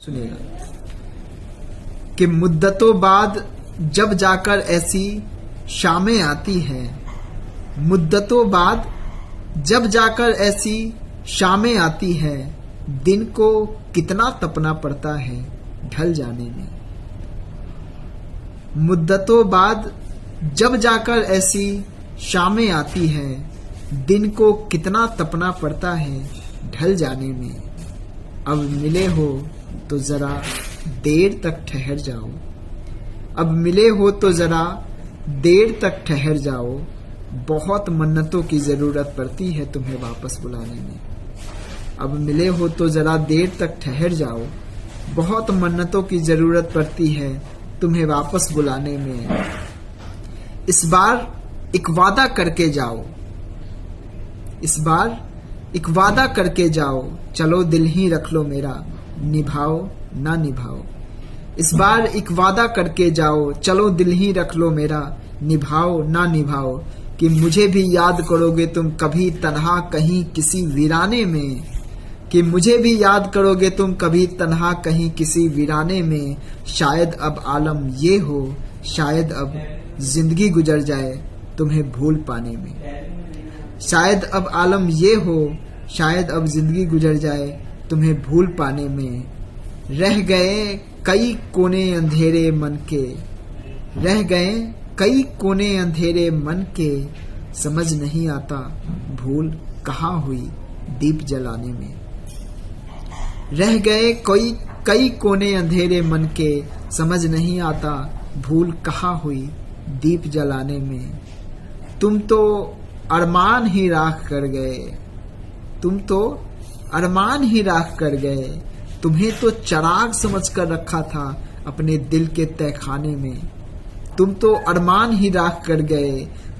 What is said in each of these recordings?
सुनिएगा कि मुद्दतों बाद जब जाकर ऐसी शामें आती है, मुद्दतों बाद जब जाकर ऐसी शामें आती है, दिन को कितना तपना पड़ता है ढल जाने में। मुद्दतों बाद जब जाकर ऐसी शामें आती है, दिन को कितना तपना पड़ता है ढल जाने में। अब मिले हो तो जरा देर तक ठहर जाओ, अब मिले हो तो जरा देर तक ठहर जाओ, बहुत मन्नतों की जरूरत पड़ती है तुम्हें वापस बुलाने में। अब मिले हो तो जरा देर तक ठहर जाओ, बहुत मन्नतों की जरूरत पड़ती है तुम्हें वापस बुलाने में। इस बार एक वादा करके जाओ, इस बार एक वादा करके जाओ, चलो दिल ही रख लो मेरा, निभाओ ना निभाओ। इस बार एक वादा करके जाओ, चलो दिल ही रख लो मेरा, निभाओ ना निभाओ। कि मुझे भी याद करोगे तुम कभी तन्हा कहीं किसी वीराने में, कि मुझे भी याद करोगे तुम कभी तन्हा कहीं किसी वीराने में। शायद अब आलम ये हो, शायद अब जिंदगी गुजर जाए तुम्हें भूल पाने में। शायद अब आलम ये हो, शायद अब जिंदगी गुजर जाए तुम्हें भूल पाने में। रह गए कई कोने अंधेरे मन के, रह गए कई कोने अंधेरे मन के, समझ नहीं आता भूल कहाँ हुई दीप जलाने में। रह गए कई कोने अंधेरे मन के, समझ नहीं आता भूल कहाँ हुई दीप जलाने में। तुम तो अरमान ही राख कर गए, तुम तो अरमान ही राख कर गए, तुम्हें तो चराग समझ कर रखा था अपने दिल के तहखाने में। तुम तो अरमान ही राख कर गए,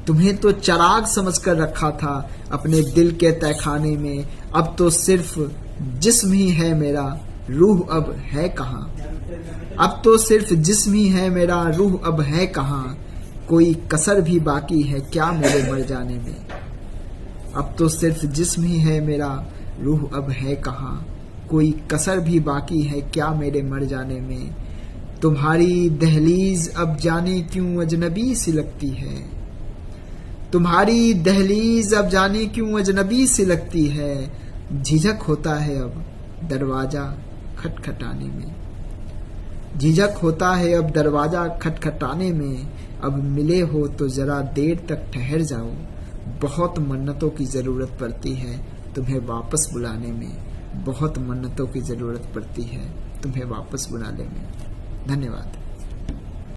तुम्हें तो चराग समझ कर रखा था अपने दिल के तहखाने में। अब तो सिर्फ जिस्म ही है मेरा, रूह अब है कहाँ। अब तो सिर्फ जिस्म ही है मेरा, रूह अब है कहाँ। कोई कसर भी बाकी है क्या मेरे मर जाने में। अब तो सिर्फ जिस्म ही है मेरा, रूह अब है कहाँ। कोई कसर भी बाकी है क्या मेरे मर जाने में। तुम्हारी दहलीज अब जाने क्यों अजनबी सी लगती है, तुम्हारी दहलीज अब जाने क्यों अजनबी सी लगती है। झिझक होता है अब दरवाजा खटखटाने में, झिझक होता है अब दरवाजा खटखटाने में। अब मिले हो तो जरा देर तक ठहर जाओ, बहुत मन्नतों की जरूरत पड़ती है तुम्हें वापस बुलाने में। बहुत मन्नतों की जरूरत पड़ती है तुम्हें वापस बुलाने में। धन्यवाद।